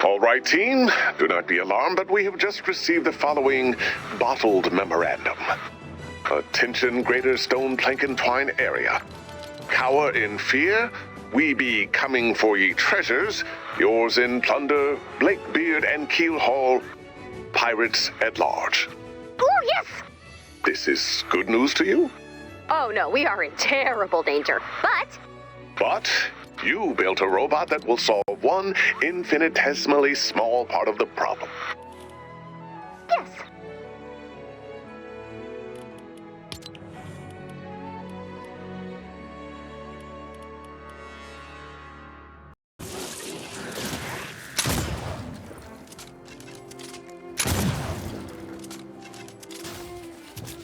All right, team, do not be alarmed, but we have just received the following bottled memorandum. Attention, Greater Stone Plank and Twine area. Cower in fear, we be coming for ye treasures, yours in plunder, Blakebeard and Keelhaul, pirates at large. Oh, yes! This is good news to you? Oh, no, we are in terrible danger. But you built a robot that will solve one infinitesimally small part of the problem. Yes.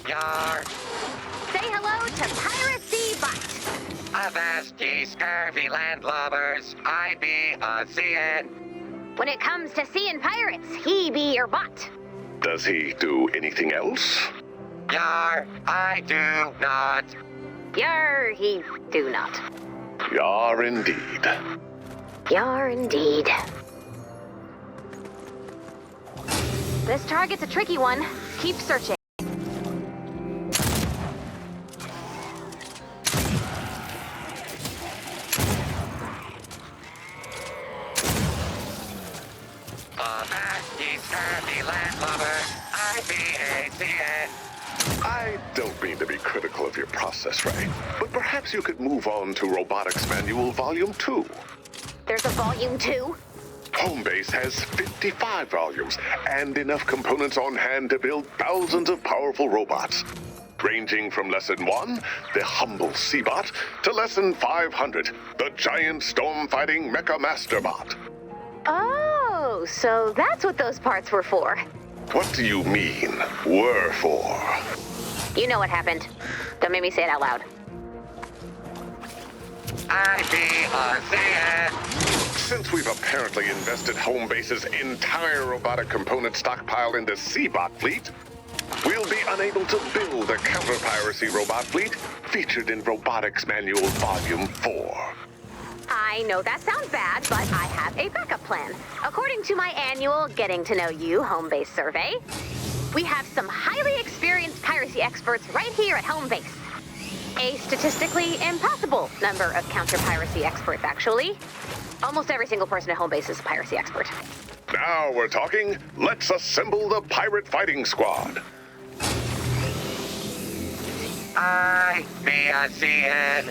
Yar, Say hello to Piracy Bot. avast ye scurvy landlubbers, I be a seein'. When it comes to seeing pirates, he be your bot. Does he do anything else? Yar, I do not. Yar, he do not. Yar indeed. Yar indeed. This target's a tricky one. Keep searching. Avast ye scurvy landlubbers, I be a seein'. I don't mean to be critical of your process, Ray, but perhaps you could move on to Robotics Manual Volume 2. There's a volume 2. Homebase has 55 volumes and enough components on hand to build thousands of powerful robots. Ranging from Lesson 1, the humble Seabot, to Lesson 500, the giant storm-fighting Mecha Master Bot. Oh, so that's what those parts were for. What do you mean, were for? You know what happened. Don't make me say it out loud. I be a seein'. Since we've apparently invested Homebase's entire robotic component stockpile into Seabot fleet, we'll be unable to build a counter-piracy robot fleet featured in Robotics Manual Volume 4. I know that sounds bad, but I have a backup plan. According to my annual Getting to Know You home-base survey, we have some highly experienced piracy experts right here at home base. A statistically impossible number of counter-piracy experts, actually. Almost every single person at home base is a piracy expert. Now we're talking. Let's assemble the pirate fighting squad. I be a seein'.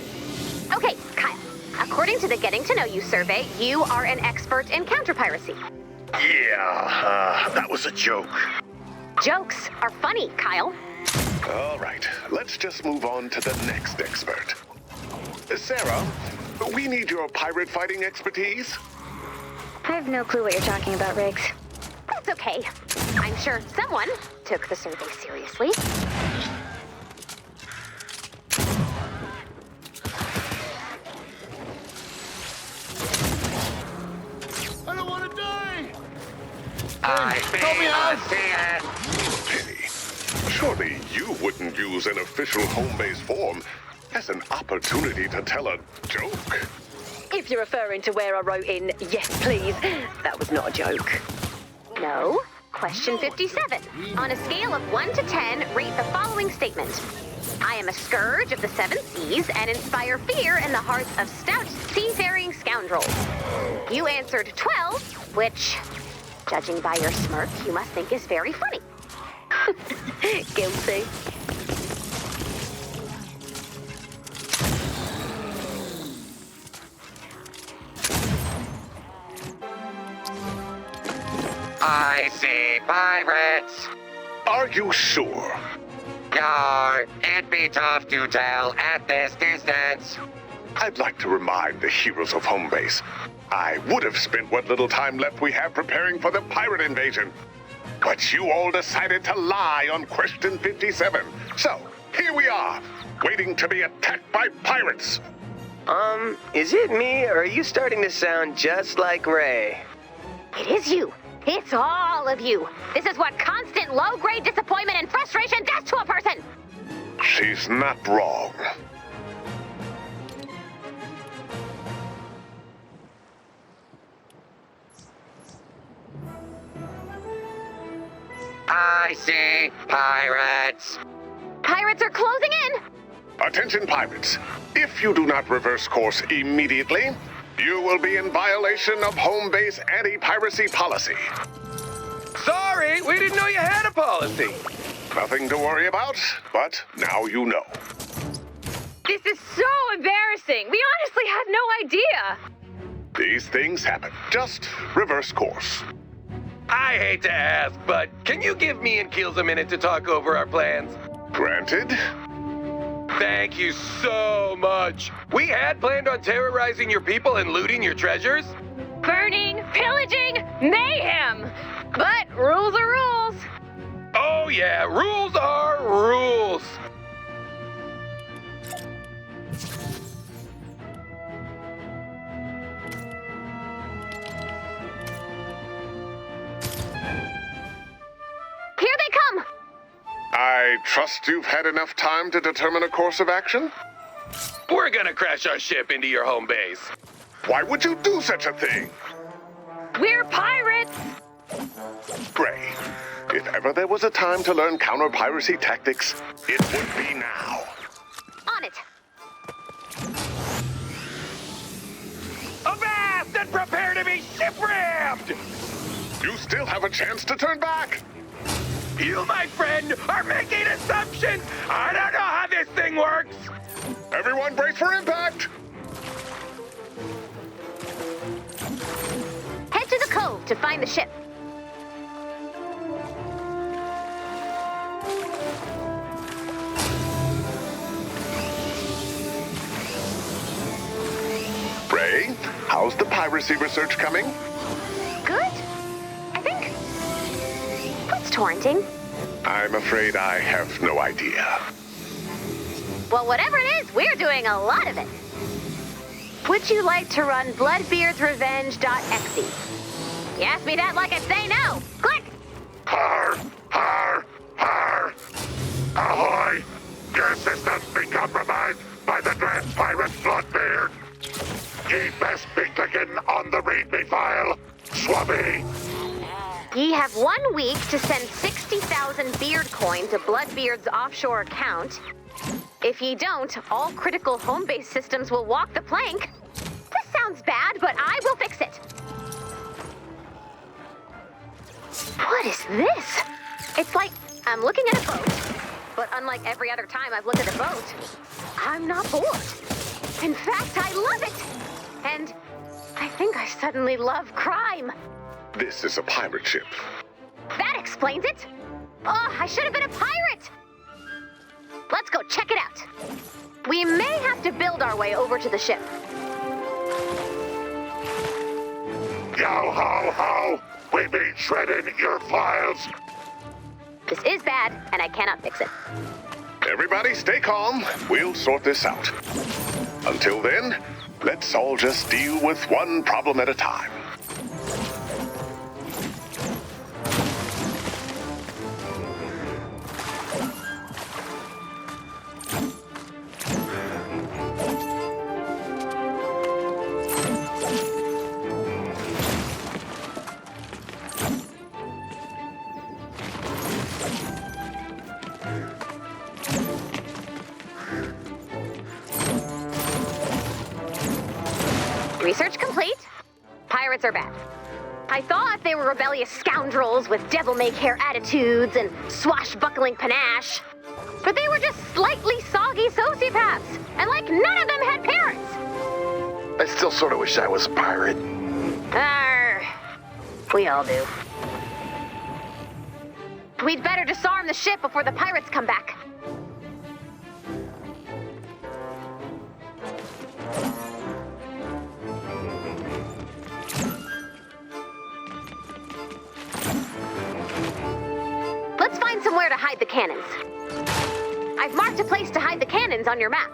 Okay, Kyle. According to the Getting to Know You survey, you are an expert in counter-piracy. Yeah, that was a joke. Jokes are funny, Kyle. All right, let's just move on to the next expert. Sarah, we need your pirate fighting expertise. I have no clue what you're talking about, Riggs. That's okay. I'm sure someone took the survey seriously. I don't want to die! I be Help me out! a seein'. Penny, surely you wouldn't use an official home-base form as an opportunity to tell a joke. If you're referring to where I wrote in, yes, please, that was not a joke. No. Question 57. On a scale of 1 to 10, rate the following statement. I am a scourge of the seven seas and inspire fear in the hearts of stout seafaring scoundrels. You answered 12, which, judging by your smirk, you must think is very funny. Guilty. I see pirates. Are you sure? Yar, it'd be tough to tell at this distance. I'd like to remind the heroes of Homebase, I would have spent what little time left we have preparing for the pirate invasion. But you all decided to lie on question 57. So, here we are, waiting to be attacked by pirates. Is it me, or are you starting to sound just like Ray? It is you. It's all of you. This is what constant low-grade disappointment and frustration does to a person. She's not wrong. I see pirates. Pirates are closing in. Attention, pirates. If you do not reverse course immediately, you will be in violation of home base anti-piracy policy. Sorry, we didn't know you had a policy. Nothing to worry about, but now you know. This is so embarrassing. We honestly had no idea. These things happen. Just reverse course. I hate to ask, but can you give me and Keels a minute to talk over our plans? Granted. Thank you so much. We had planned on terrorizing your people and looting your treasures. Burning, pillaging, mayhem. But rules are rules. Oh yeah, rules are rules. Here they come. I trust you've had enough time to determine a course of action? We're gonna crash our ship into your home base. Why would you do such a thing? We're pirates. Gray, if ever there was a time to learn counter-piracy tactics, it would be now. On it. Avast and prepare to be ship-rammed! You still have a chance to turn back. You, my friend, are making assumptions! I don't know how this thing works! Everyone brace for impact! Head to the cove to find the ship. Ray, how's the piracy research coming? Good? I think. What's torrenting? I'm afraid I have no idea. Well, whatever it is, we're doing a lot of it. Would you like to run bloodbeardsrevenge.exe? You ask me that like I'd say no. Click! Har, har, har. Ahoy! Your systems be compromised by the Grand Pirate Bloodbeard. Ye best be clicking on the README file, Swabby. Ye have 1 week to send 60,000 beard coin to Bloodbeard's offshore account. If ye don't, all critical home-based systems will walk the plank. This sounds bad, but I will fix it. What is this? It's like I'm looking at a boat, but unlike every other time I've looked at a boat, I'm not bored. In fact, I love it. And I think I suddenly love crime. This is a pirate ship. That explains it. Oh, I should have been a pirate. Let's go check it out. We may have to build our way over to the ship. Yo ho ho! We be shredding your files. This is bad, and I cannot fix it. Everybody stay calm. We'll sort this out. Until then, let's all just deal with one problem at a time. Research complete. Pirates are bad. I thought they were rebellious scoundrels with devil-may-care attitudes and swashbuckling panache. But they were just slightly soggy sociopaths, and like none of them had parents. I still sort of wish I was a pirate. Arr. We all do. We'd better disarm the ship before the pirates come back. Let's find somewhere to hide the cannons. I've marked a place to hide the cannons on your map.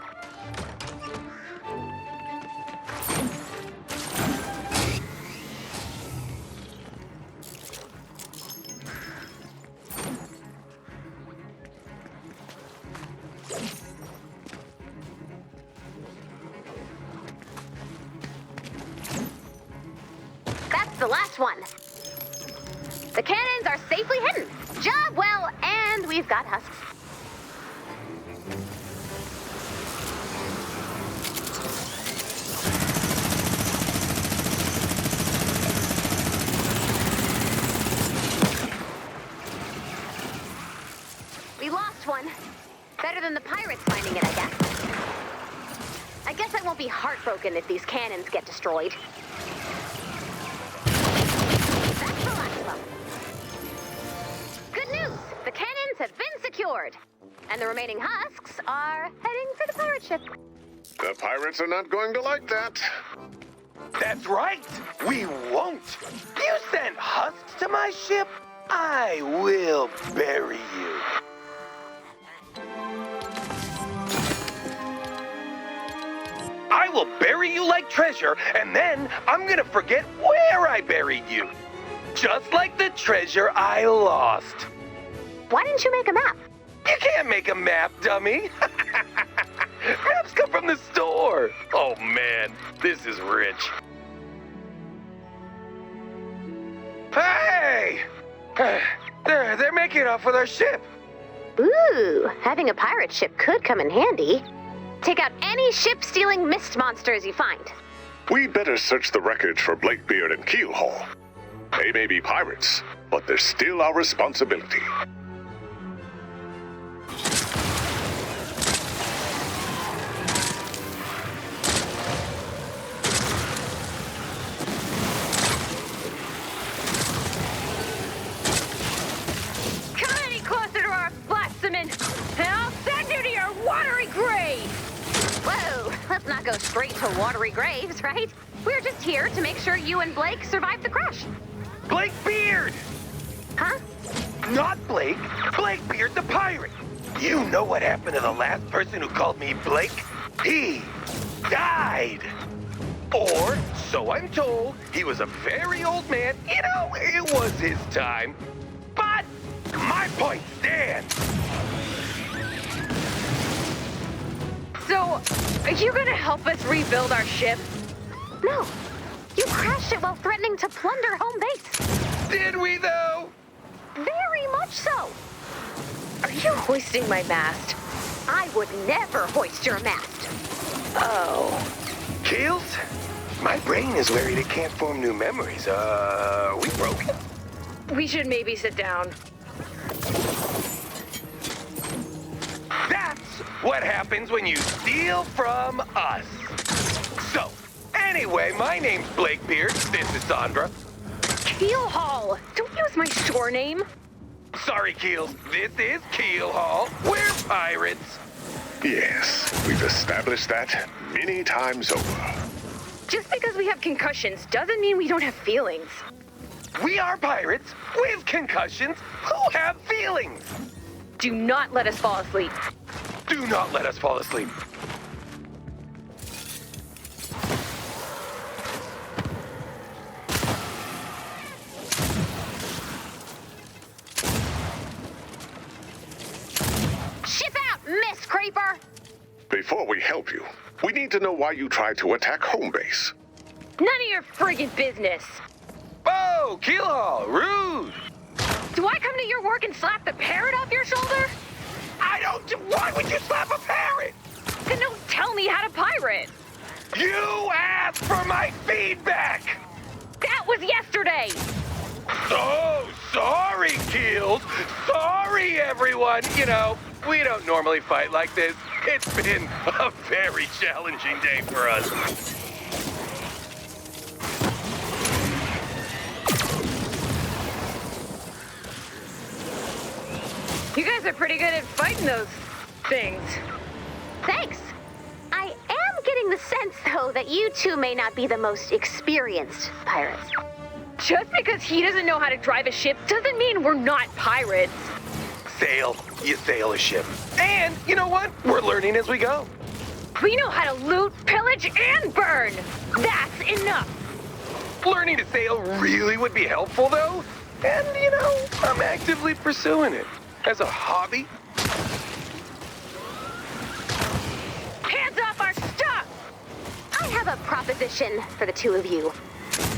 That's the last one. The cannons are safely hidden. Job well, and we've got husks. We lost one. Better than the pirates finding it, I guess. I guess I won't be heartbroken if these cannons get destroyed. That's the last of them. Good news! The cannons have been secured. And the remaining husks are heading for the pirate ship. The pirates are not going to like that. That's right. We won't. You sent husks to my ship? I will bury you. I will bury you like treasure, and then I'm gonna forget where I buried you. Just like the treasure I lost. Why didn't you make a map? You can't make a map, dummy. Maps come from the store. Oh, man, this is rich. Hey! They're making off with our ship. Ooh, having a pirate ship could come in handy. Take out any ship-stealing mist monsters you find. We'd better search the wreckage for Blakebeard and Keelhaul. They may be pirates, but they're still our responsibility. Come any closer to our specimen, and I'll send you to your watery grave! Whoa, let's not go straight to watery graves, right? We're just here to make sure you and Blake survived the crash. Blakebeard! Huh? Not Blake. Blakebeard the pirate. You know what happened to the last person who called me Blake? He died. Or, so I'm told, he was a very old man. You know, it was his time. But my point stands. So, are you gonna help us rebuild our ship? No. You crashed it while threatening to plunder home base. Did we, though? Very much so. Are you hoisting my mast? I would never hoist your mast. Oh. Keels? My brain is worried it can't form new memories. We broken? We should maybe sit down. That's what happens when you steal from us. So, anyway, my name's Blakebeard. This is Sandra. Keelhaul! Don't use my shore name. Sorry, Keels. This is Keelhaul. We're pirates. Yes, we've established that many times over. Just because we have concussions doesn't mean we don't have feelings. We are pirates with concussions who have feelings. Do not let us fall asleep. Do not let us fall asleep. Ship out, Miss Creeper! Before we help you, we need to know why you tried to attack home base. None of your friggin' business. Oh, Keelhaul, rude. Do I come to your work and slap the parrot off your shoulder? I don't. Why would you slap a parrot? Then don't tell me how to pirate. You asked for my feedback. That was yesterday. So sorry, Keels. Sorry, everyone. You know, we don't normally fight like this. It's been a very challenging day for us. You guys are pretty good at fighting those things. Thanks. I am getting the sense, though, that you two may not be the most experienced pirates. Just because he doesn't know how to drive a ship doesn't mean we're not pirates. you sail a ship. And you know what? We're learning as we go. We know how to loot, pillage, and burn. That's enough. Learning to sail really would be helpful, though. And, you know, I'm actively pursuing it as a hobby. Hands off our stuff! I have a proposition for the two of you.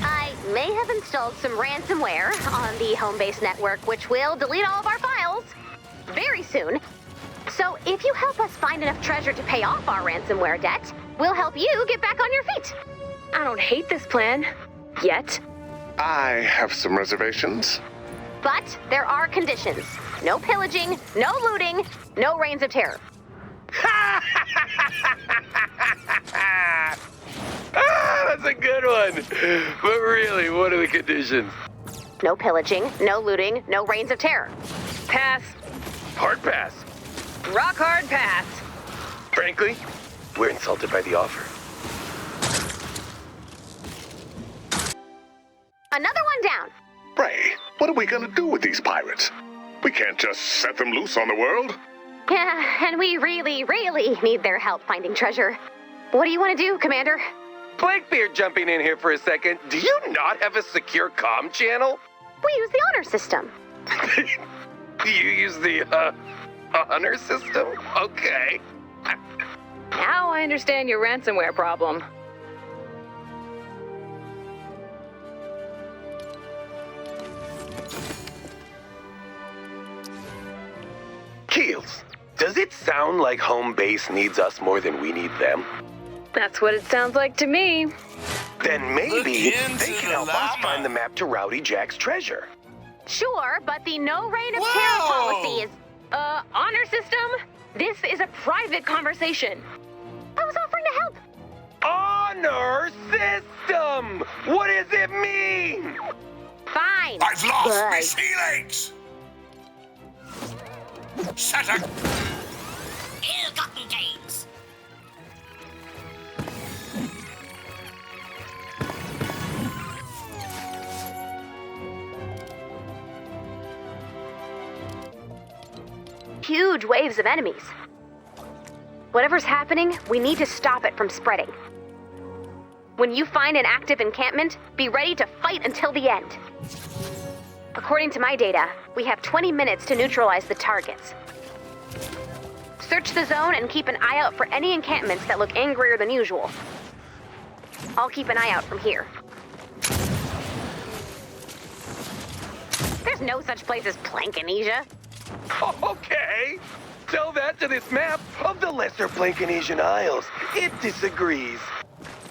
I may have installed some ransomware on the home base network, which will delete all of our files very soon. So if you help us find enough treasure to pay off our ransomware debt, we'll help you get back on your feet. I don't hate this plan. Yet. I have some reservations. But there are conditions. No pillaging, no looting, no reigns of terror. That's a good one. But really, what are the conditions? No pillaging, no looting, no reigns of terror. Pass. Hard pass. Rock hard pass. Frankly, we're insulted by the offer. Another one down. Ray, what are we gonna do with these pirates? We can't just set them loose on the world. Yeah, and we really, really need their help finding treasure. What do you want to do, Commander? Blakebeard jumping in here for a second. Do you not have a secure comm channel? We use the honor system. You use the, honor system? Okay. Now I understand your ransomware problem. Keels, does it sound like home base needs us more than we need them? That's what it sounds like to me. Then maybe they can help us find the map to Rowdy Jack's treasure. Sure, but the no reign of terror policy is... Honor system? This is a private conversation. I was offering to help. Honor system! What does it mean? Fine. I've lost Good. my sea legs! Shut up! Ill-gotten gains. Huge waves of enemies. Whatever's happening, we need to stop it from spreading. When you find an active encampment, be ready to fight until the end. According to my data, we have 20 minutes to neutralize the targets. Search the zone and keep an eye out for any encampments that look angrier than usual. I'll keep an eye out from here. There's no such place as Plankinesian. Okay. Tell that to this map of the Lesser Plankinesian Isles. It disagrees.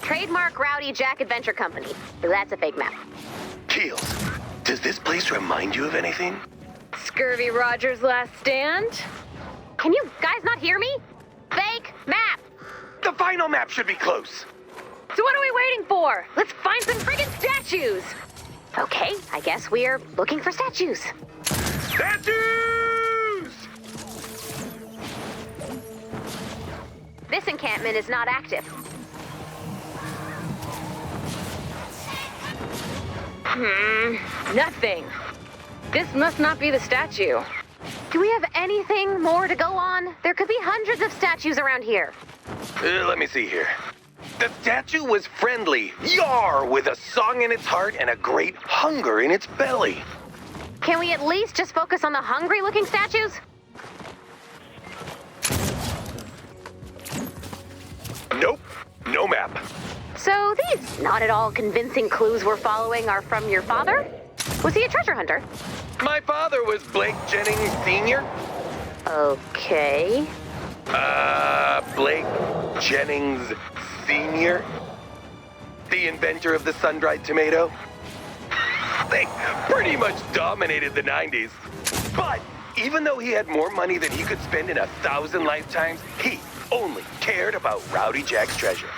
Trademark Rowdy Jack Adventure Company. That's a fake map. Keels, does this place remind you of anything? Scurvy Rogers' Last Stand? Can you guys not hear me? Fake map! The final map should be close. So what are we waiting for? Let's find some friggin' statues! Okay, I guess we're looking for statues. Statues! This encampment is not active. Nothing. This must not be the statue. Do we have anything more to go on? There could be hundreds of statues around here. Let me see here. The statue was friendly, yar, with a song in its heart and a great hunger in its belly. Can we at least just focus on the hungry-looking statues? Nope, no map. So these not at all convincing clues we're following are from your father? Was he a treasure hunter? My father was Blake Jennings Sr. Okay. Blake Jennings Sr.? The inventor of the sun-dried tomato? They pretty much dominated the 90s. But even though he had more money than he could spend in 1,000 lifetimes, he only cared about Rowdy Jack's treasure.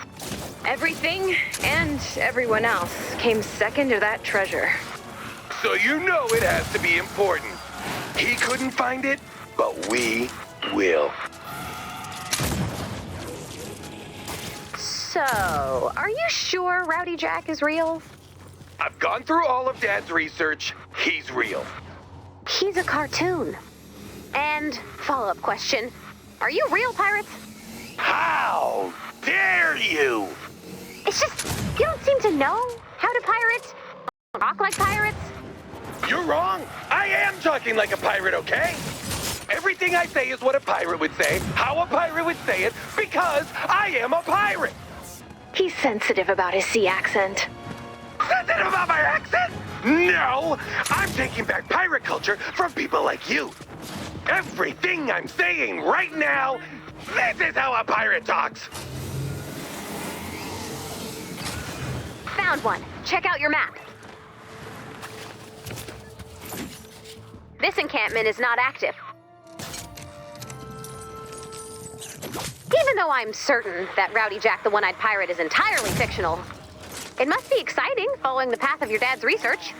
Everything and everyone else came second to that treasure. So you know it has to be important. He couldn't find it, but we will. So, are you sure Rowdy Jack is real? I've gone through all of Dad's research. He's real. He's a cartoon. And And follow-up question. Are you real pirates? How dare you? It's just, you don't seem to know how to pirate. Talk like pirates. You're wrong. I am talking like a pirate, okay? Everything I say is what a pirate would say, how a pirate would say it, because I am a pirate. He's sensitive about his sea accent. Sensitive about my accent? No! I'm taking back pirate culture from people like you. Everything I'm saying right now, this is how a pirate talks. Found one. Check out your map. This encampment is not active. Even though I'm certain that Rowdy Jack the One-Eyed Pirate is entirely fictional, it must be exciting following the path of your dad's research.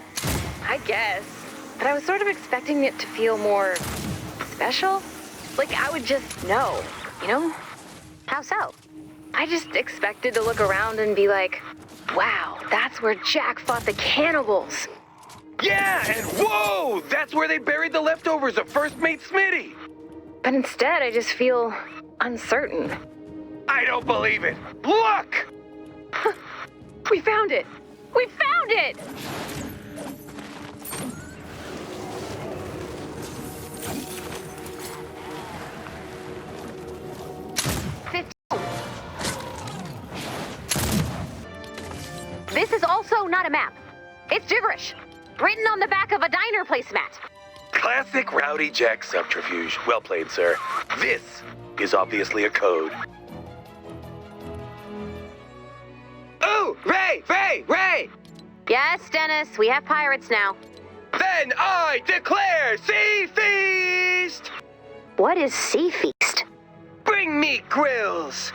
I guess. But I was sort of expecting it to feel more special. Like I would just know, you know? How so? I just expected to look around and be like, wow, that's where Jack fought the cannibals. Yeah, and whoa! That's where they buried the leftovers of First Mate Smitty! But instead, I just feel uncertain. I don't believe it! Look! We found it! We found it! This is also not a map. It's gibberish, written on the back of a diner placemat. Classic Rowdy Jack subterfuge. Well played, sir. This is obviously a code. Oh, Ray! Yes, Dennis, we have pirates now. Then I declare sea feast! What is Sea Feast? Bring me grills!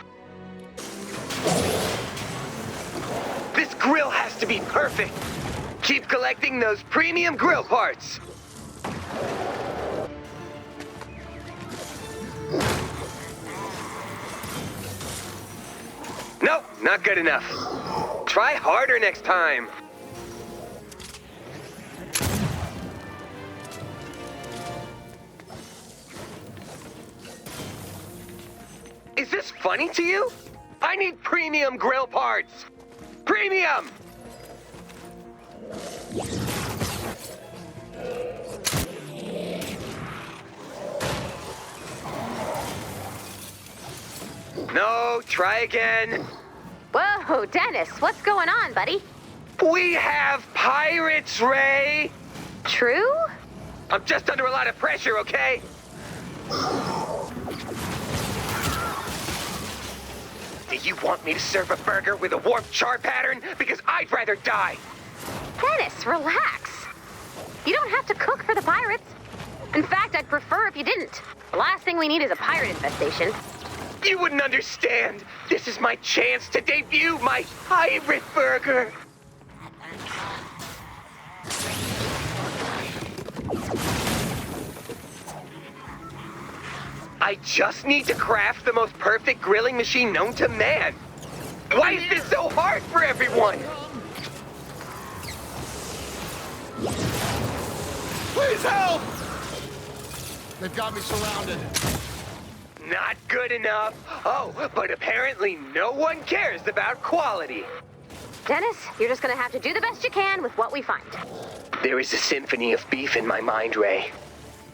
This grill has to be perfect. Keep collecting those premium grill parts. Nope, not good enough. Try harder next time. Is this funny to you? I need premium grill parts. Premium! No, try again. Whoa, Dennis, what's going on, buddy? We have pirates, Ray! True? I'm just under a lot of pressure, okay? Do you want me to serve a burger with a warped char pattern? Because I'd rather die. Dennis, relax. You don't have to cook for the pirates. In fact, I'd prefer if you didn't. The last thing we need is a pirate infestation. You wouldn't understand. This is my chance to debut my pirate burger. I just need to craft the most perfect grilling machine known to man. Why is this so hard for everyone? Please help! They've got me surrounded. Not good enough. Oh, but apparently no one cares about quality. Dennis, you're just gonna have to do the best you can with what we find. There is a symphony of beef in my mind, Ray.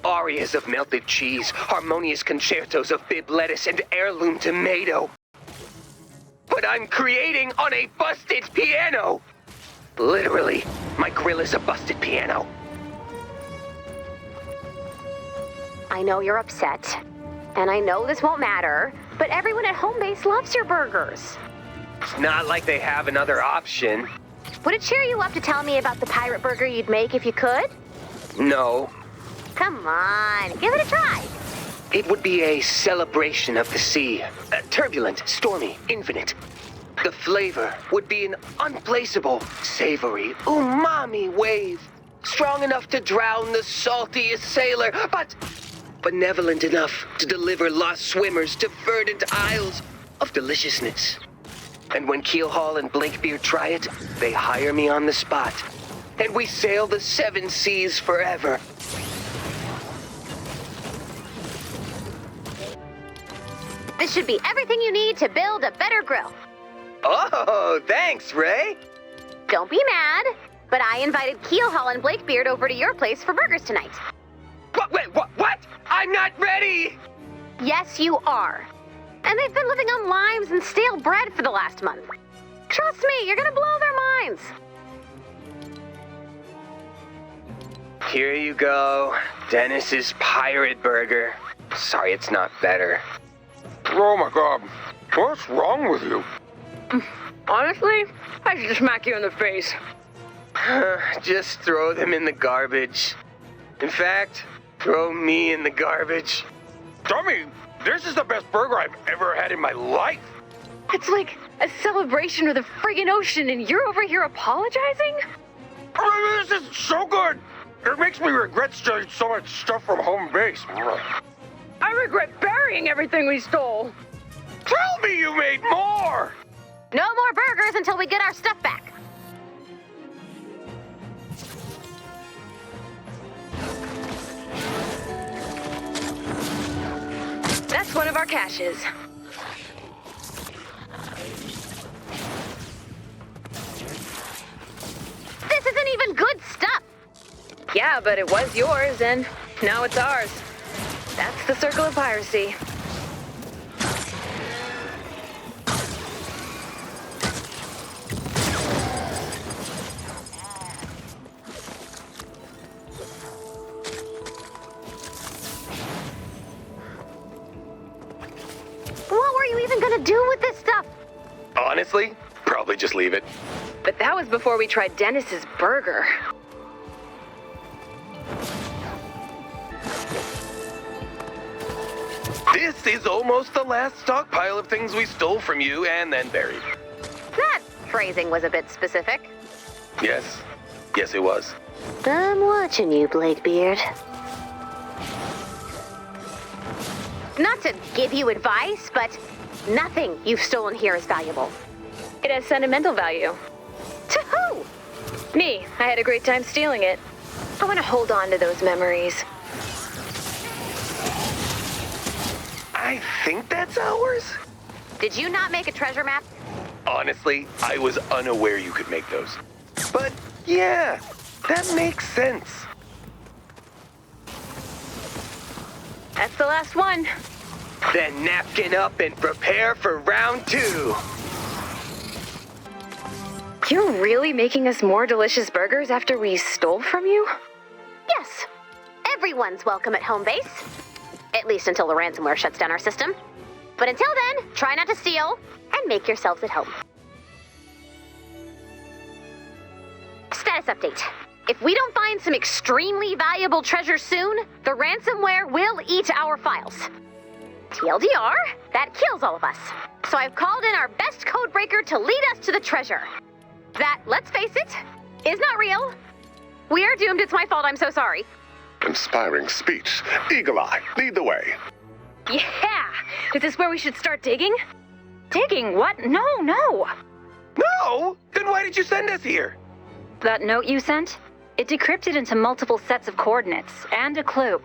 Arias of melted cheese, harmonious concertos of bib lettuce and heirloom tomato. But I'm creating on a busted piano. Literally, my grill is a busted piano. I know you're upset, and I know this won't matter, but everyone at home base loves your burgers. It's not like they have another option. Would it cheer you up to tell me about the pirate burger you'd make if you could? No. Come on, give it a try. It would be a celebration of the sea. Turbulent, stormy, infinite. The flavor would be an unplaceable, savory, umami wave. Strong enough to drown the saltiest sailor, but benevolent enough to deliver lost swimmers to verdant isles of deliciousness. And when Keelhaul and Blakebeard try it, they hire me on the spot. And we sail the 7 seas forever. This should be everything you need to build a better grill. Oh, thanks, Ray. Don't be mad, but I invited Keelhaul and Blakebeard over to your place for burgers tonight. Wait, what? I'm not ready! Yes, you are. And they've been living on limes and stale bread for the last month. Trust me, you're gonna blow their minds. Here you go. Dennis's pirate burger. Sorry it's not better. Oh my god. What's wrong with you? Honestly, I should just smack you in the face. Just throw them in the garbage. In fact, throw me in the garbage. Dummy, this is the best burger I've ever had in my life. It's like a celebration of the friggin' ocean, and you're over here apologizing? Oh, this is so good. It makes me regret stealing so much stuff from home base. I regret burying everything we stole. Tell me you made more! No more burgers until we get our stuff back. That's one of our caches. This isn't even good stuff. Yeah, but it was yours, and now it's ours. That's the circle of piracy. What were you even gonna do with this stuff? Honestly, probably just leave it. But that was before we tried Dennis's burger. This is almost the last stockpile of things we stole from you and then buried. That phrasing was a bit specific. Yes. Yes, it was. I'm watching you, Blakebeard. Not to give you advice, but nothing you've stolen here is valuable. It has sentimental value. To who? Me, I had a great time stealing it. I want to hold on to those memories. I think that's ours. Did you not make a treasure map? Honestly, I was unaware you could make those. But yeah, that makes sense. That's the last one. Then napkin up and prepare for round 2. You're really making us more delicious burgers after we stole from you? Yes. Everyone's welcome at home base. At least until the ransomware shuts down our system. But until then, try not to steal and make yourselves at home. Status update. If we don't find some extremely valuable treasure soon, the ransomware will eat our files. TLDR, that kills all of us. So I've called in our best codebreaker to lead us to the treasure. That, let's face it, is not real. We are doomed. It's my fault. I'm so sorry. Inspiring speech. Eagle Eye, lead the way. Yeah! Is this where we should start digging? Digging? What? No! No? Then why did you send us here? That note you sent? It decrypted into multiple sets of coordinates and a clue.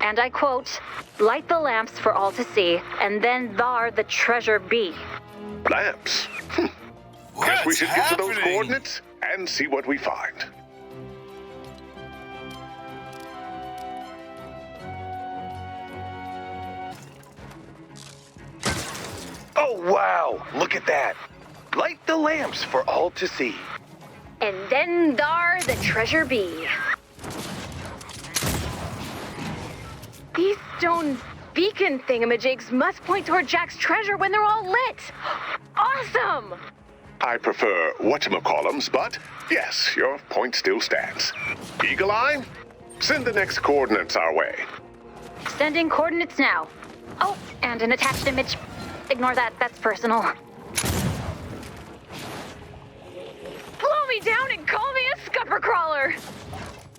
And I quote, "Light the lamps for all to see, and then thar the treasure be." Lamps. Guess we should get to those coordinates and see what we find. Oh, wow. Look at that. Light the lamps for all to see. And then thar the treasure be. These stone beacon thingamajigs must point toward Jack's treasure when they're all lit. Awesome! I prefer whatchamacallums, but yes, your point still stands. Eagle Eye, send the next coordinates our way. Sending coordinates now. Oh, and an attached image. Ignore that, that's personal. Blow me down and call me a scupper crawler!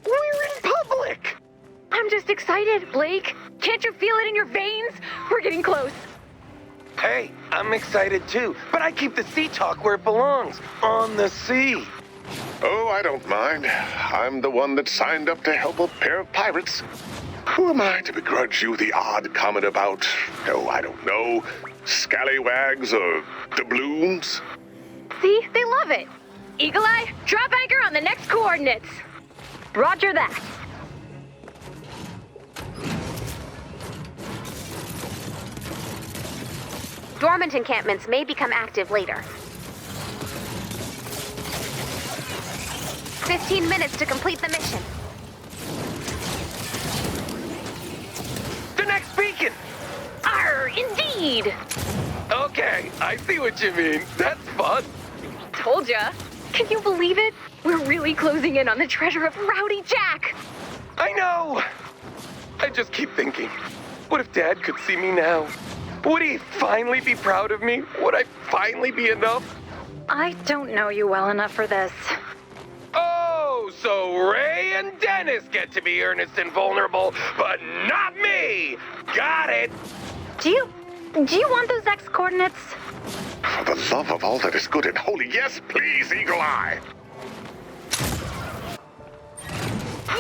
We're in public! I'm just excited, Blake. Can't you feel it in your veins? We're getting close. Hey, I'm excited too, but I keep the sea talk where it belongs, on the sea. Oh, I don't mind. I'm the one that signed up to help a pair of pirates. Who am I to begrudge you the odd comment about, oh, I don't know, scallywags or doubloons? See? They love it. Eagle Eye, drop anchor on the next coordinates. Roger that. Dormant encampments may become active later. 15 minutes to complete the mission. The next beacon! Arr, indeed! Okay, I see what you mean. That's fun. Told ya. Can you believe it? We're really closing in on the treasure of Rowdy Jack. I know! I just keep thinking, what if Dad could see me now? Would he finally be proud of me? Would I finally be enough? I don't know you well enough for this. Oh, so Ray and Dennis get to be earnest and vulnerable, but not me! Got it! Do you want those X coordinates? For the love of all that is good and holy, yes, please, Eagle Eye!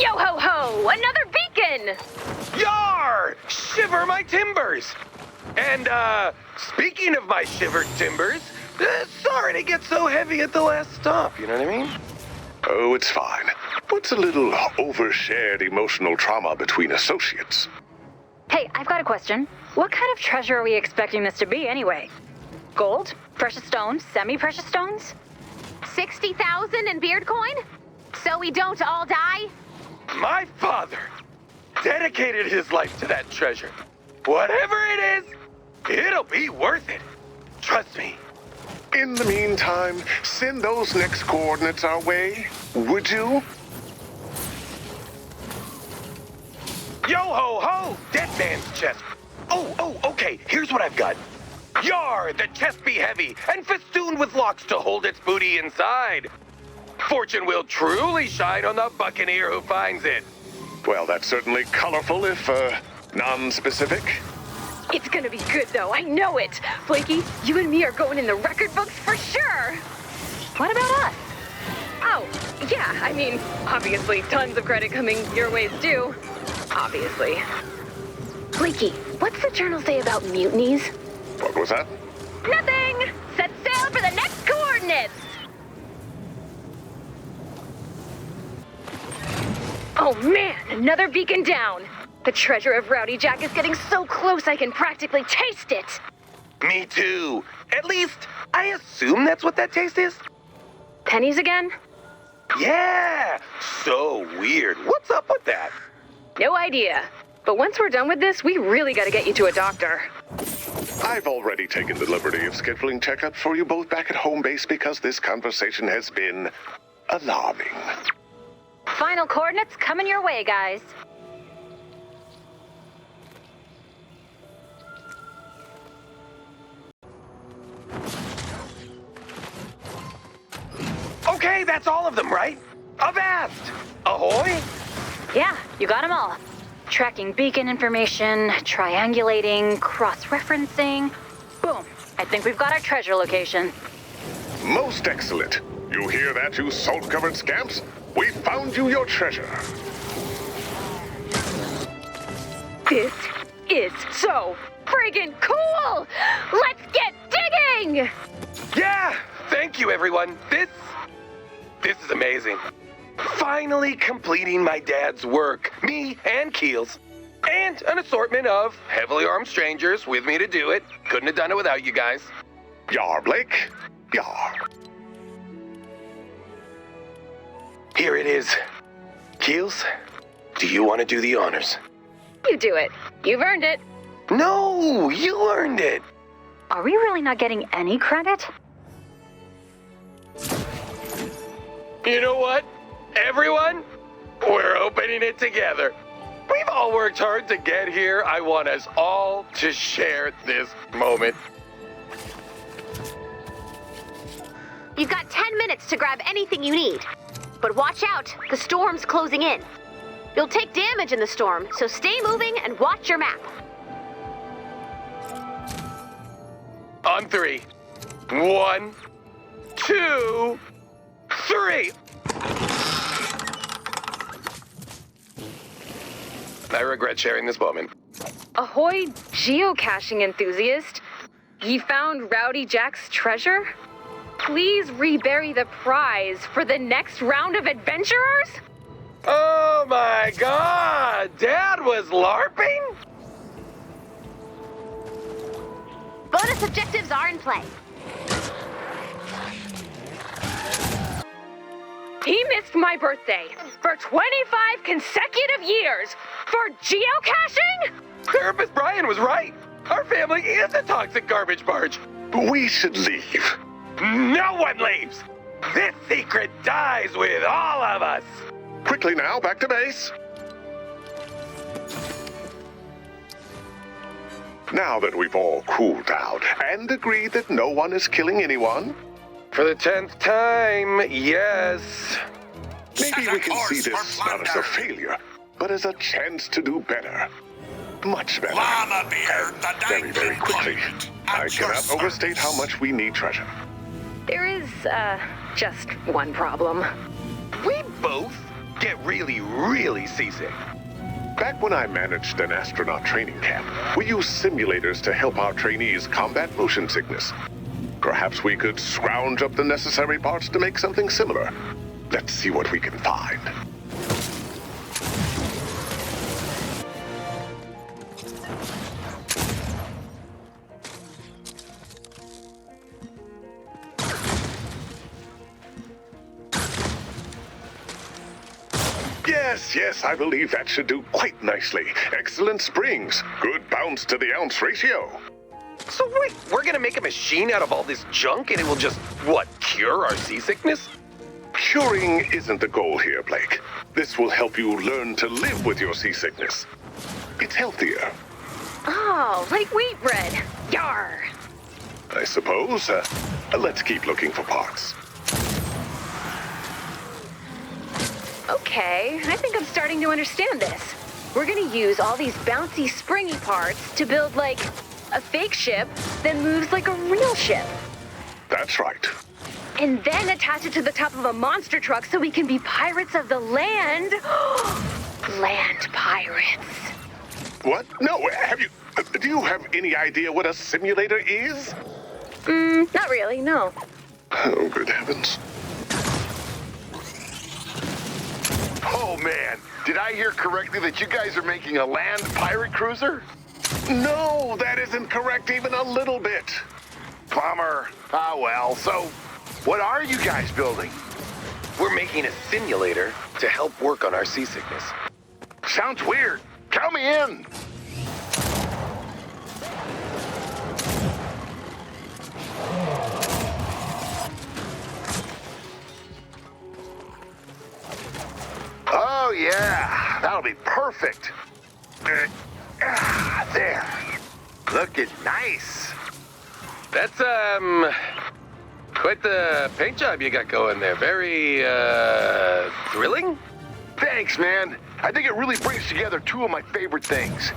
Yo ho ho! Another beacon! Yar! Shiver my timbers! And, speaking of my shivered timbers, sorry to get so heavy at the last stop, you know what I mean? Oh, it's fine. What's a little overshared emotional trauma between associates? Hey, I've got a question. What kind of treasure are we expecting this to be anyway? Gold? Precious stones? Semi-precious stones? 60,000 in beard coin? So we don't all die? My father dedicated his life to that treasure. Whatever it is, it'll be worth it. Trust me. In the meantime, send those next coordinates our way, would you? Yo ho ho! Dead man's chest. Oh, okay, here's what I've got. Yar, the chest be heavy and festooned with locks to hold its booty inside. Fortune will truly shine on the buccaneer who finds it. Well, that's certainly colorful if, non-specific. It's gonna be good though, I know it! Blakey, you and me are going in the record books for sure! What about us? Oh, yeah, I mean, obviously tons of credit coming your ways too. Obviously. Blakey, what's the journal say about mutinies? What was that? Nothing! Set sail for the next coordinates! Oh man, another beacon down! The treasure of Rowdy Jack is getting so close I can practically taste it! Me too. At least, I assume that's what that taste is. Pennies again? Yeah! So weird. What's up with that? No idea. But once we're done with this, we really gotta get you to a doctor. I've already taken the liberty of scheduling checkups for you both back at home base because this conversation has been alarming. Final coordinates coming your way, guys. Okay, that's all of them, right? Avast! Ahoy! Yeah, you got them all. Tracking beacon information, triangulating, cross-referencing. Boom. I think we've got our treasure location. Most excellent. You hear that, you salt-covered scamps? We found you your treasure. This is so friggin' cool! Let's get digging! Yeah! Thank you, everyone. This is amazing. Finally completing my dad's work. Me and Keels. And an assortment of heavily armed strangers with me to do it. Couldn't have done it without you guys. Yar, Blake. Yar. Here it is. Keels, do you want to do the honors? You do it. You've earned it. No, you earned it. Are we really not getting any credit? You know what? Everyone, we're opening it together. We've all worked hard to get here. I want us all to share this moment. You've got 10 minutes to grab anything you need. But watch out, the storm's closing in. You'll take damage in the storm, so stay moving and watch your map. On 3. 1, 2, 3. I regret sharing this moment. Ahoy, geocaching enthusiast. Ye found Rowdy Jack's treasure? Please rebury the prize for the next round of adventurers? Oh my god! Dad was LARPing? Bonus objectives are in play. He missed my birthday for 25 consecutive years for geocaching? Therapist Brian was right. Our family is a toxic garbage barge. We should leave. No one leaves. This secret dies with all of us. Quickly now, back to base. Now that we've all cooled down and agreed that no one is killing anyone, For the 10th time, yes. maybe we can see this not as a failure, but as a chance to do better. Much better. Llama Beard, the Very, very quickly. I cannot overstate how much we need treasure. There is, just one problem. We both get really, really seasick. Back when I managed an astronaut training camp, we used simulators to help our trainees combat motion sickness. Perhaps we could scrounge up the necessary parts to make something similar. Let's see what we can find. Yes, I believe that should do quite nicely. Excellent springs. Good bounce to the ounce ratio. So wait, we're gonna make a machine out of all this junk and it will just, what, cure our seasickness? Curing isn't the goal here, Blake. This will help you learn to live with your seasickness. It's healthier, Oh, like wheat bread. Yar! I suppose. Let's keep looking for parts. Okay, I think I'm starting to understand this. We're gonna use all these bouncy, springy parts to build, like, a fake ship that moves like a real ship. That's right. And then attach it to the top of a monster truck so we can be pirates of the land. Land pirates. What? No, do you have any idea what a simulator is? Not really, no. Oh, good heavens. Oh man, did I hear correctly that you guys are making a land pirate cruiser? No, that isn't correct even a little bit. Bummer. Ah well, so what are you guys building? We're making a simulator to help work on our seasickness. Sounds weird. Count me in. Oh yeah, that'll be perfect. There. Looking nice. That's, quite the paint job you got going there. Very, thrilling? Thanks, man. I think it really brings together two of my favorite things.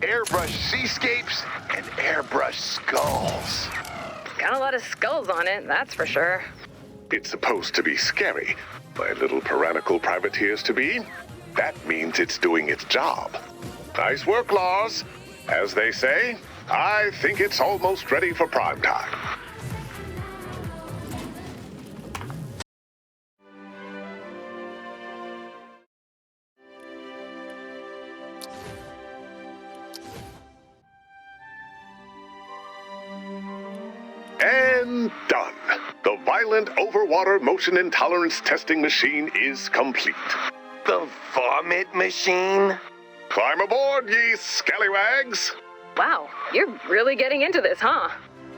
Airbrush seascapes and airbrush skulls. Got a lot of skulls on it, that's for sure. It's supposed to be scary. My little tyrannical privateers to be. That means it's doing its job. Nice work, Lars. As they say, I think it's almost ready for prime time. And done. The violent overwater motion intolerance testing machine is complete. The vomit machine? Climb aboard, ye scallywags! Wow, you're really getting into this, huh?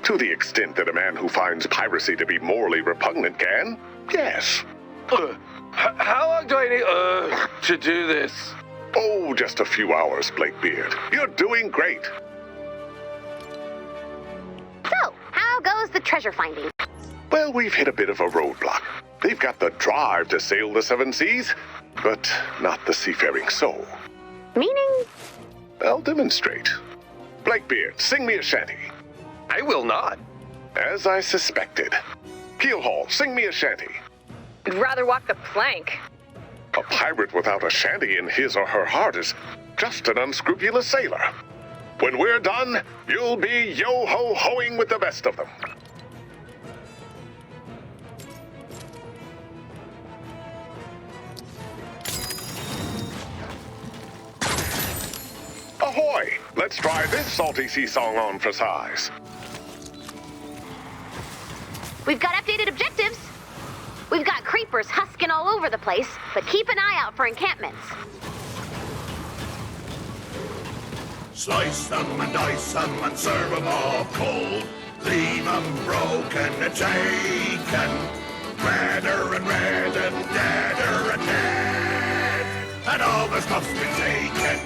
To the extent that a man who finds piracy to be morally repugnant can, yes. How long do I need, to do this? Oh, just a few hours, Blakebeard. You're doing great. So, how goes the treasure finding? Well, we've hit a bit of a roadblock. They've got the drive to sail the seven seas, but not the seafaring soul. Meaning? I'll demonstrate. Blakebeard, sing me a shanty. I will not. As I suspected. Keelhaul, sing me a shanty. I'd rather walk the plank. A pirate without a shanty in his or her heart is just an unscrupulous sailor. When we're done, you'll be yo-ho-hoing with the best of them. Ahoy! Let's try this salty sea song on for size. We've got updated objectives. We've got creepers husking all over the place, but keep an eye out for encampments. Slice them and dice them and serve them all cold. Leave them broken and shaken. Redder and red and deader and dead. And all the stuff's been taken.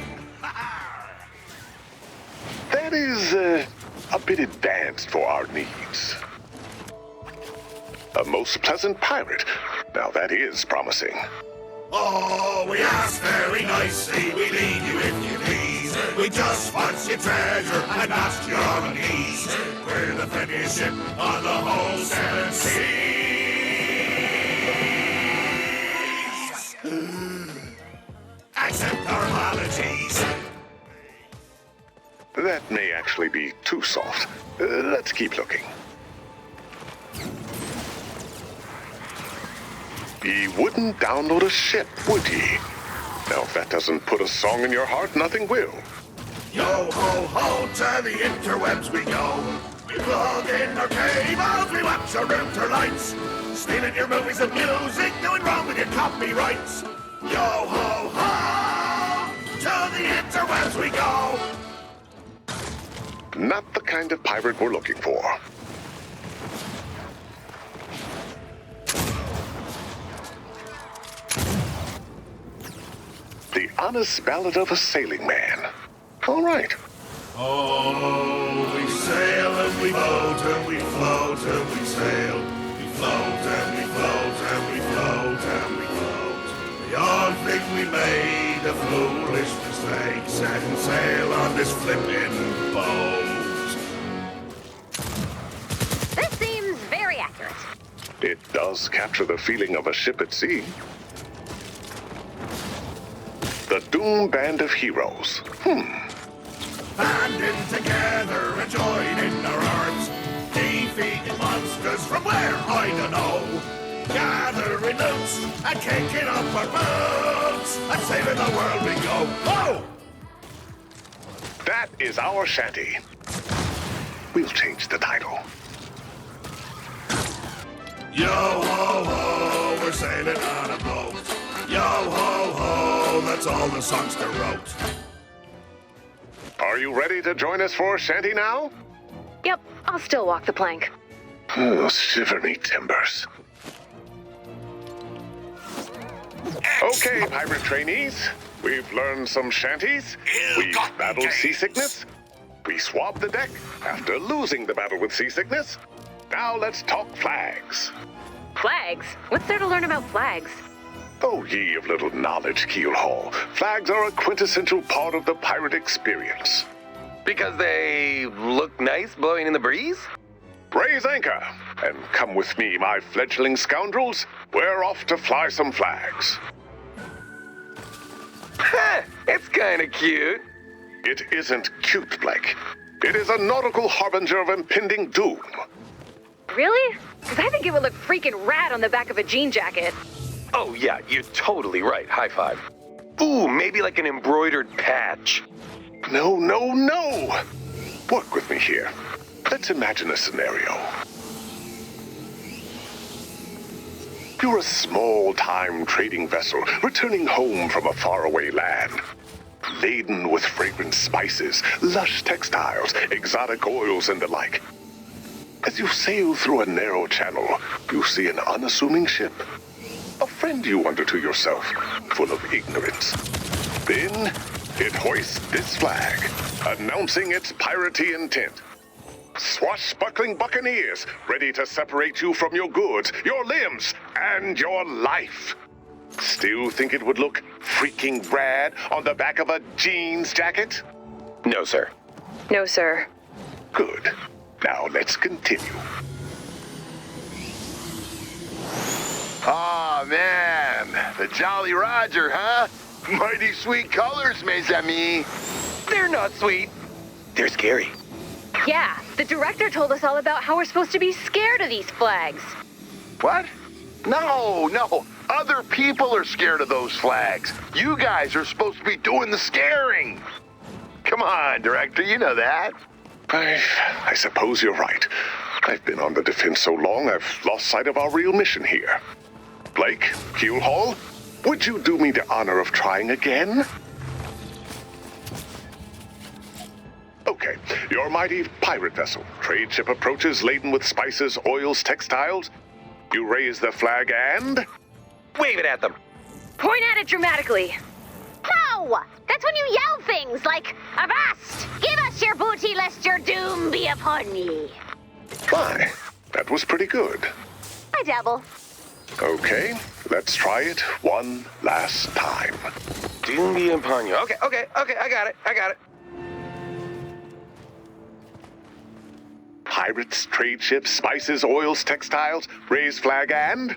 That is a bit advanced for our needs. A most pleasant pirate. Now that is promising. Oh, we ask very nicely, we lead you if you please. We just want your treasure and ask you on knees. We're the friendliest ship on the whole seven seas. Accept our apologies. That may actually be too soft. Let's keep looking. Ye wouldn't download a ship, would ye? Now, if that doesn't put a song in your heart, nothing will. Yo-ho-ho, to the interwebs we go. We plug in our cables, we watch our router lights. Stealing your movies and music, doing wrong with your copyrights. Yo-ho-ho, to the interwebs we go. Not the kind of pirate we're looking for. The Honest Ballad of a Sailing Man. All right. Oh, we sail and we boat and we float and we sail. We float and we float and we float and we float. We all think we made a foolish mistake, setting sail on this flippin' boat. This seems very accurate. It does capture the feeling of a ship at sea. The Doom Band of Heroes. Banding together and joining our arms. Defeating monsters from where I don't know. Gathering loot and kicking up our boots. And saving the world we go. Oh! That is our shanty. We'll change the title. Yo-ho-ho, we're sailing on a boat. Yo-ho-ho, that's all the songster wrote. Are you ready to join us for shanty now? Yep, I'll still walk the plank. Oh, shiver me timbers. Okay, pirate trainees. We've learned some shanties. We've battled seasickness. We swabbed the deck after losing the battle with seasickness. Now let's talk flags. Flags? What's there to learn about flags? Oh, ye of little knowledge, Keelhaul. Flags are a quintessential part of the pirate experience. Because they look nice blowing in the breeze? Raise anchor, and come with me, my fledgling scoundrels. We're off to fly some flags. Ha! It's kinda cute. It isn't cute, Blake. It is a nautical harbinger of impending doom. Really? Because I think it would look freaking rad on the back of a jean jacket. Oh yeah, you're totally right. High five. Ooh, maybe like an embroidered patch. No, no, no! Work with me here. Let's imagine a scenario. You're a small-time trading vessel returning home from a faraway land. Laden with fragrant spices, lush textiles, exotic oils, and the like. As you sail through a narrow channel, you see an unassuming ship. A friend, you wonder to yourself, full of ignorance. Then it hoists this flag, announcing its piratey intent. Swashbuckling buccaneers, ready to separate you from your goods, your limbs, and your life. Still think it would look freaking rad on the back of a jeans jacket? No, sir. No, sir. Good. Now let's continue. Aw, man. The Jolly Roger, huh? Mighty sweet colors, mes amis. They're not sweet. They're scary. Yeah, the director told us all about how we're supposed to be scared of these flags. What? No. Other people are scared of those flags. You guys are supposed to be doing the scaring. Come on, director, you know that. I suppose you're right. I've been on the defense so long, I've lost sight of our real mission here. Blake, Keelhaul, would you do me the honor of trying again? Okay, your mighty pirate vessel. Trade ship approaches laden with spices, oils, textiles. You raise the flag and... Wave it at them. Point at it dramatically. No! That's when you yell things like, Avast! Give us your booty lest your doom be upon ye. Why, that was pretty good. I dabble. Okay, let's try it one last time. Doom be upon you. Okay, I got it. Pirates, trade ships, spices, oils, textiles, raise flag and...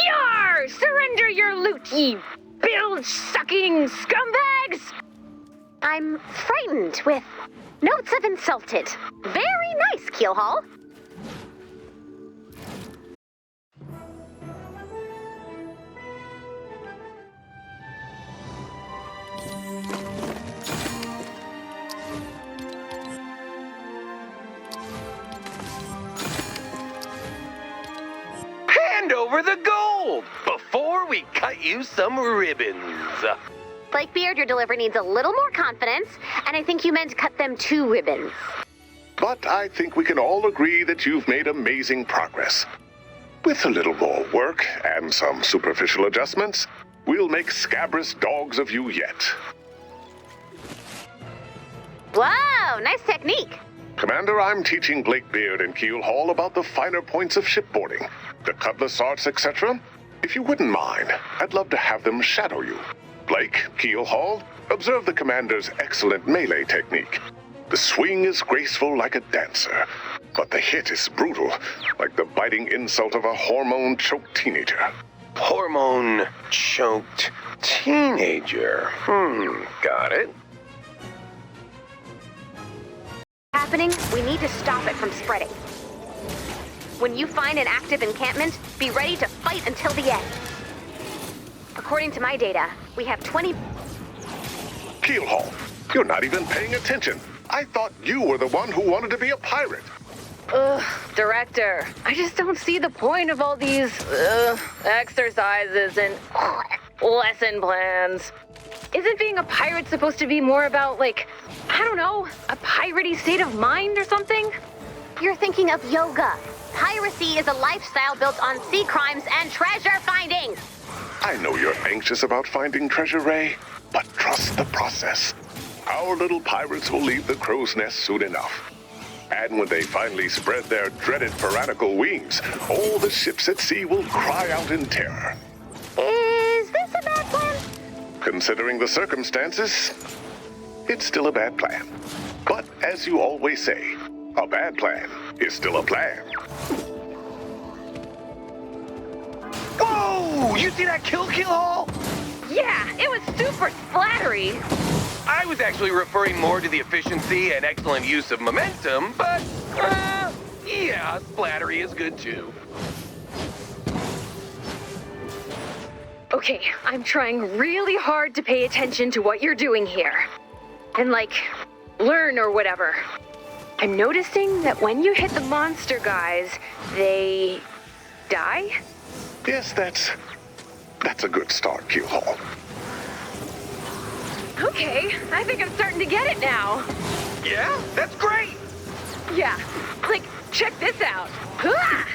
Yar! Surrender your loot, ye bilge-sucking scumbags! I'm frightened with notes of insulted. Very nice, Keelhaul. Hand over the gold before we cut you some ribbons. Blakebeard, your delivery needs a little more confidence, and I think you meant cut them 2 ribbons. But I think we can all agree that you've made amazing progress. With a little more work and some superficial adjustments, we'll make scabrous dogs of you yet. Whoa, nice technique. Commander, I'm teaching Blakebeard and Keelhaul about the finer points of shipboarding, the cutlass arts, etc. If you wouldn't mind, I'd love to have them shadow you. Blake, Keelhaul, observe the commander's excellent melee technique. The swing is graceful like a dancer, but the hit is brutal, like the biting insult of a hormone-choked teenager. Hormone-choked teenager. Got it. Happening, we need to stop it from spreading. When you find an active encampment, be ready to fight until the end. According to my data, we have 20... Keelhaul, you're not even paying attention. I thought you were the one who wanted to be a pirate. Ugh, director, I just don't see the point of all these, exercises and lesson plans. Isn't being a pirate supposed to be more about, like, I don't know, a piratey state of mind or something? You're thinking of yoga. Piracy is a lifestyle built on sea crimes and treasure finding. I know you're anxious about finding treasure, Ray, but trust the process. Our little pirates will leave the crow's nest soon enough. And when they finally spread their dreaded tyrannical wings, all the ships at sea will cry out in terror. Is this a bad plan? Considering the circumstances, it's still a bad plan. But as you always say, a bad plan is still a plan. Whoa! You see that kill, Keelhaul? Yeah, it was super splattery. I was actually referring more to the efficiency and excellent use of momentum, but, yeah, splattery is good too. Okay, I'm trying really hard to pay attention to what you're doing here. And, like, learn or whatever. I'm noticing that when you hit the monster guys, they... die? Yes, that's a good start, Keelhaul. Okay, I think I'm starting to get it now. Yeah? That's great! Yeah, like, check this out. Ah!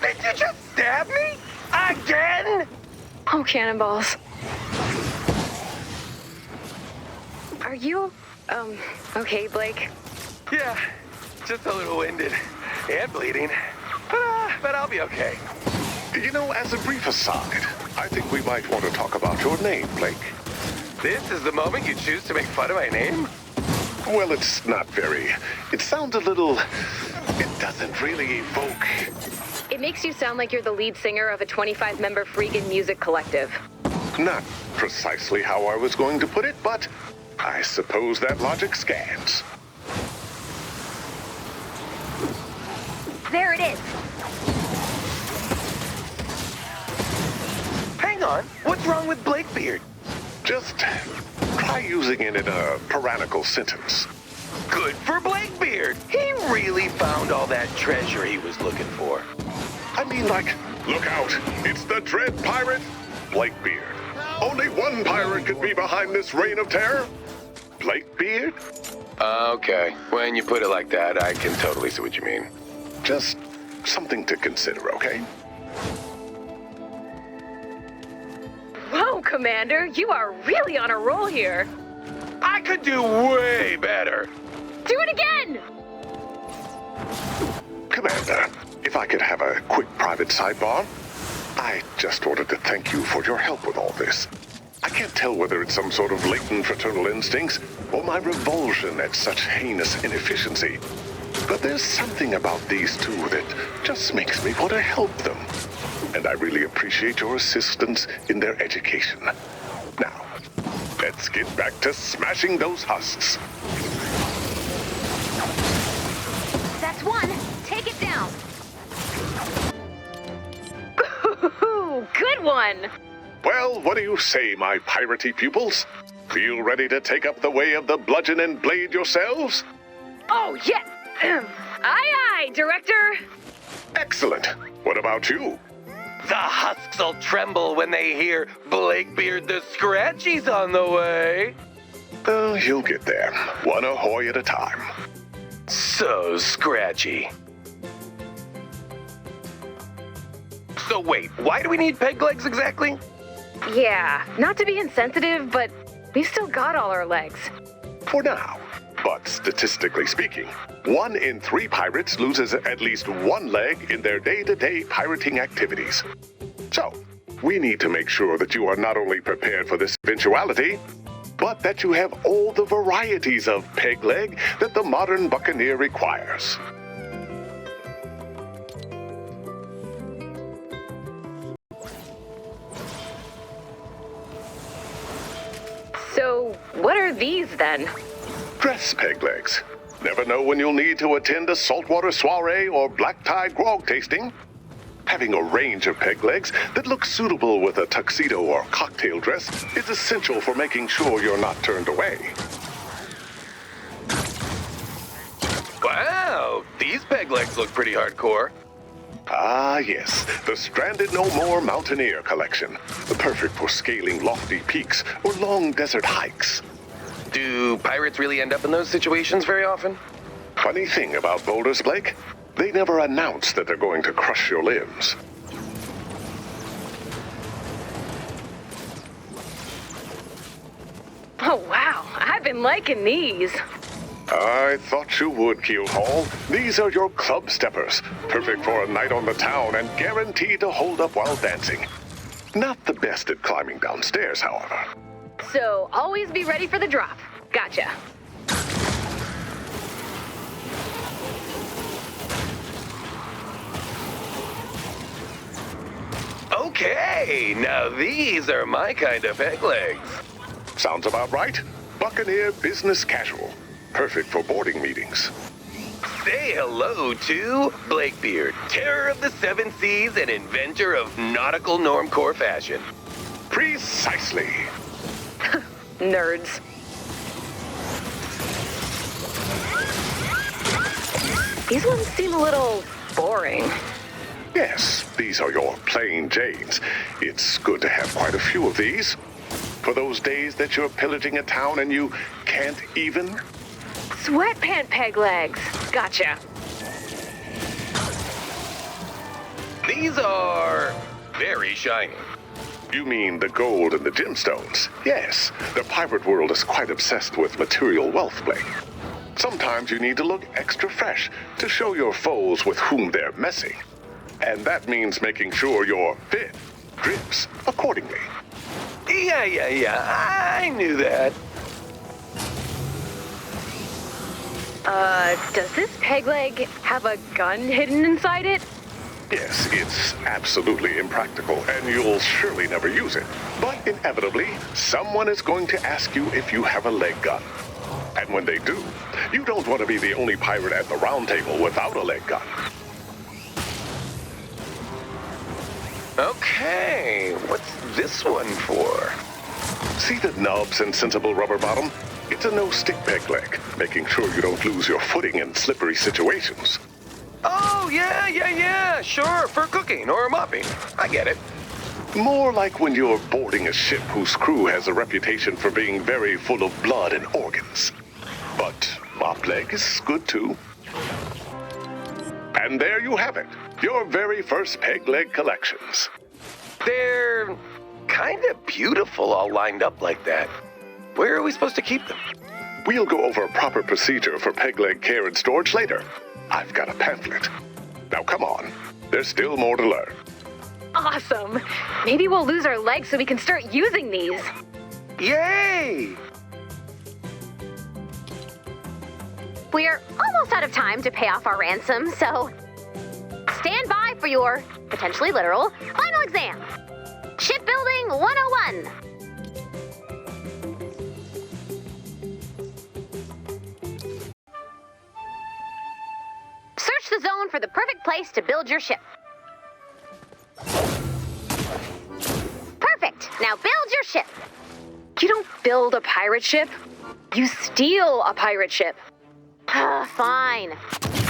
Did you just stab me? Again? Oh, cannonballs. Are you, okay, Blake? Yeah, just a little winded and bleeding, but I'll be okay. You know, as a brief aside, I think we might want to talk about your name, Blake. This is the moment you choose to make fun of my name? Well, it's not very... It sounds a little... It doesn't really evoke... It makes you sound like you're the lead singer of a 25-member freaking music collective. Not precisely how I was going to put it, but I suppose that logic scans. There it is. Hang on, what's wrong with Blakebeard? Just try using it in a tyrannical sentence. Good for Blakebeard. He really found all that treasure he was looking for. I mean, like, look out, it's the dread pirate, Blakebeard. Only one pirate could be behind this reign of terror. Blakebeard? Okay, when you put it like that, I can totally see what you mean. Just something to consider, okay? Whoa, Commander, you are really on a roll here. I could do way better. Do it again! Commander, if I could have a quick private sidebar, I just wanted to thank you for your help with all this. I can't tell whether it's some sort of latent fraternal instincts or my revulsion at such heinous inefficiency. But there's something about these two that just makes me want to help them. And I really appreciate your assistance in their education. Now, let's get back to smashing those husks. That's one. Take it down. Ooh, good one! Well, what do you say, my piratey pupils? Feel ready to take up the way of the bludgeon and blade yourselves? Oh, yeah! Aye, aye, Director! Excellent. What about you? The husks'll tremble when they hear Blakebeard the Scratchy's on the way. You'll get there, one ahoy at a time. So scratchy. So wait, why do we need peg legs exactly? Yeah, not to be insensitive, but we've still got all our legs. For now. But statistically speaking, 1 in 3 pirates loses at least one leg in their day-to-day pirating activities. So, we need to make sure that you are not only prepared for this eventuality, but that you have all the varieties of peg leg that the modern buccaneer requires. So, what are these then? Dress peg legs. Never know when you'll need to attend a saltwater soiree or black tie grog tasting. Having a range of peg legs that look suitable with a tuxedo or cocktail dress is essential for making sure you're not turned away. Wow, these peg legs look pretty hardcore. Ah, yes, the Stranded No More Mountaineer collection. Perfect for scaling lofty peaks or long desert hikes. Do pirates really end up in those situations very often? Funny thing about boulders, Blake, they never announce that they're going to crush your limbs. Oh, wow, I've been liking these. I thought you would, Keelhaul. These are your club steppers, perfect for a night on the town and guaranteed to hold up while dancing. Not the best at climbing downstairs, however. So, always be ready for the drop. Gotcha. Okay, now these are my kind of peg legs. Sounds about right. Buccaneer Business Casual. Perfect for boarding meetings. Say hello to Blakebeard, terror of the 7 seas and inventor of nautical normcore fashion. Precisely. Nerds. These ones seem a little boring. Yes, these are your plain Janes. It's good to have quite a few of these. For those days that you're pillaging a town and you can't even. Sweatpant peg legs. Gotcha. These are very shiny. You mean the gold and the gemstones? Yes, the pirate world is quite obsessed with material wealth, Blake. Sometimes you need to look extra fresh to show your foes with whom they're messing. And that means making sure your fit drips accordingly. Yeah, I knew that. Does this peg leg have a gun hidden inside it? Yes, it's absolutely impractical, and you'll surely never use it. But inevitably, someone is going to ask you if you have a leg gun. And when they do, you don't want to be the only pirate at the round table without a leg gun. Okay, what's this one for? See the nubs and sensible rubber bottom? It's a no-stick peg leg, making sure you don't lose your footing in slippery situations. Oh, yeah, sure, for cooking or mopping. I get it. More like when you're boarding a ship whose crew has a reputation for being very full of blood and organs. But mop leg is good too. And there you have it, your very first peg leg collections. They're kind of beautiful all lined up like that. Where are we supposed to keep them? We'll go over proper procedure for peg leg care and storage later. I've got a pamphlet. Now come on, there's still more to learn. Awesome. Maybe we'll lose our legs so we can start using these. Yay! We're almost out of time to pay off our ransom, so stand by for your, potentially literal, final exam. Shipbuilding 101. Search the zone for the perfect place to build your ship. Perfect. Now build your ship. You don't build a pirate ship. You steal a pirate ship. Fine.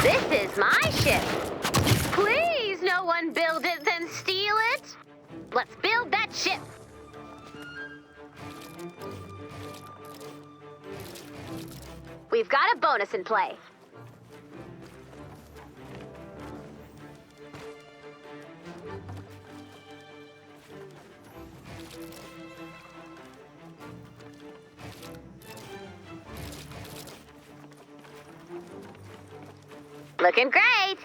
This is my ship. Please, no one build it, then steal it. Let's build that ship. We've got a bonus in play. Looking great!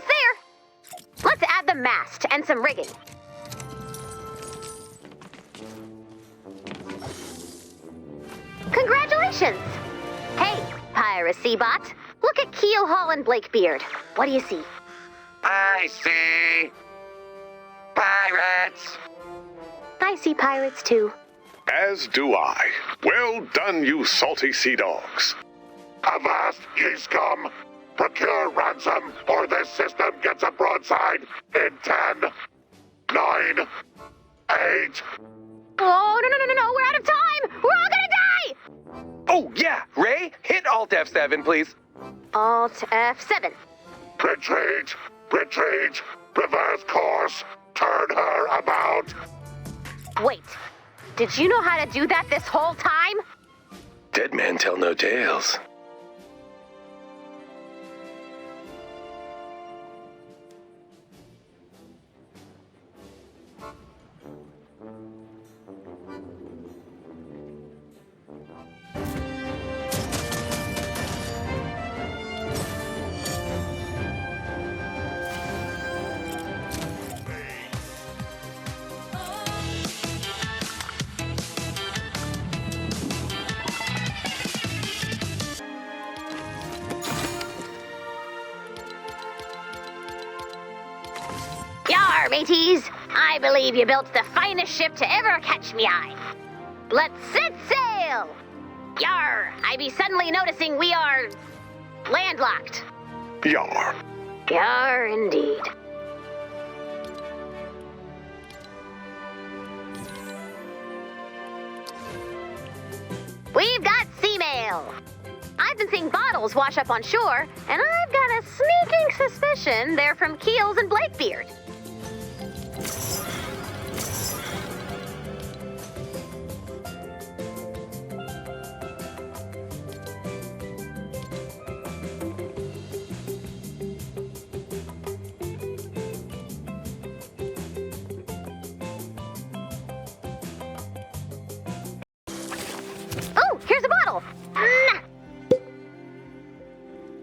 almost there. Let's add the mast and some rigging. Congratulations! Hey, piracy bot. Look at Keelhaul and Blakebeard. What do you see? I see pirates. I see pirates too. As do I. Well done, you salty sea dogs. Avast, ye scum! Procure ransom, or this system gets a broadside in 10, 9, 8. Oh, no, we're out of time! We're all gonna die! Oh, yeah, Ray, hit Alt F7, please. Alt F7. Retreat! Retreat! Reverse course! Turn her about! Wait, did you know how to do that this whole time? Dead man tell no tales. Yar, mateys! I believe you built the finest ship to ever catch me eye. Let's set sail! Yar, I be suddenly noticing we are landlocked. Yar. Yar, indeed. We've got sea mail. I've been seeing bottles wash up on shore, and I've got a sneaking suspicion they're from Keels and Blakebeard. Oh, here's a bottle.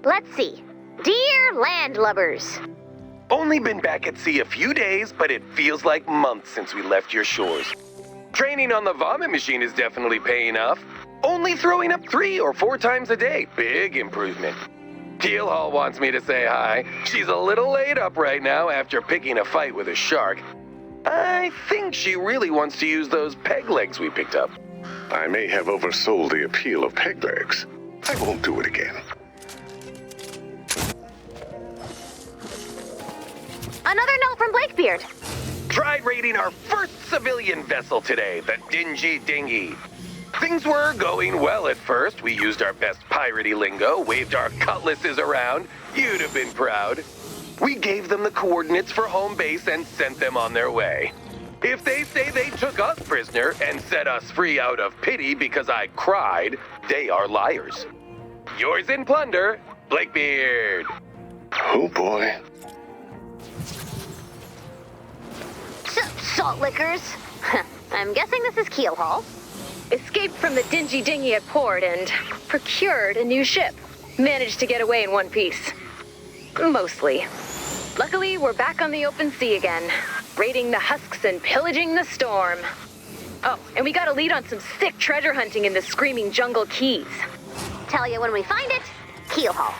Let's see. Dear landlubbers. Only been back at sea a few days, but it feels like months since we left your shores. Training on the vomit machine is definitely paying off. Only throwing up 3 or 4 times a day. Big improvement. Keelhaul wants me to say hi. She's a little laid up right now after picking a fight with a shark. I think she really wants to use those peg legs we picked up. I may have oversold the appeal of peg legs. I won't do it again. Another note from Blakebeard. Tried raiding our first civilian vessel today, the Dingy Dinghy. Things were going well at first. We used our best piratey lingo, waved our cutlasses around. You'd have been proud. We gave them the coordinates for home base and sent them on their way. If they say they took us prisoner and set us free out of pity because I cried, they are liars. Yours in plunder, Blakebeard. Oh boy. Salt lickers. I'm guessing this is Keelhaul. Escaped from the dingy dinghy at port and procured a new ship. Managed to get away in one piece. Mostly. Luckily, we're back on the open sea again, raiding the husks and pillaging the storm. Oh, and we got a lead on some sick treasure hunting in the Screaming Jungle Keys. Tell you when we find it, Keelhaul.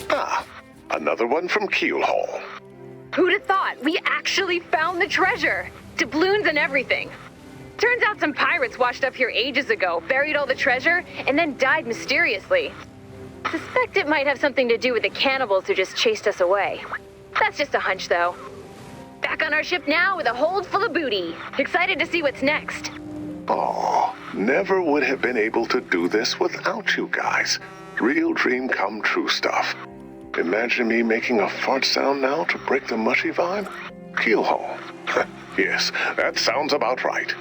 Ah, another one from Keelhaul. Who'd have thought we actually found the treasure? Doubloons and everything. Turns out some pirates washed up here ages ago, buried all the treasure, and then died mysteriously. Suspect it might have something to do with the cannibals who just chased us away. That's just a hunch, though. Back on our ship now with a hold full of booty. Excited to see what's next. Oh, never would have been able to do this without you guys. Real dream come true stuff. Imagine me making a fart sound now to break the mushy vibe? Keelhaul. Yes, that sounds about right.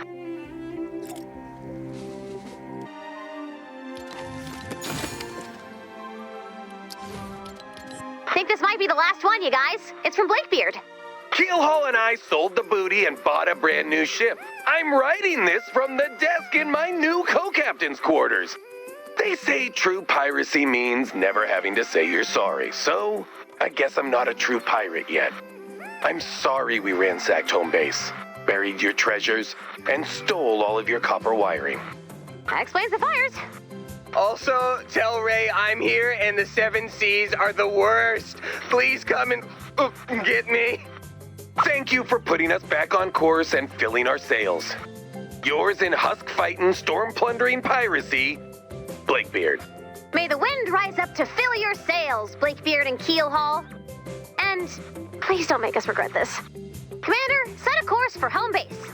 Think this might be the last one, you guys. It's from Blakebeard. Keelhaul and I sold the booty and bought a brand new ship. I'm writing this from the desk in my new co-captain's quarters. They say true piracy means never having to say you're sorry, so I guess I'm not a true pirate yet. I'm sorry we ransacked home base, buried your treasures, and stole all of your copper wiring. That explains the fires. Also, tell Ray I'm here and the 7 Seas are the worst. Please come and get me. Thank you for putting us back on course and filling our sails. Yours in husk-fighting, storm-plundering piracy, Blakebeard. May the wind rise up to fill your sails, Blakebeard and Keelhaul. And please don't make us regret this. Commander, set a course for home base.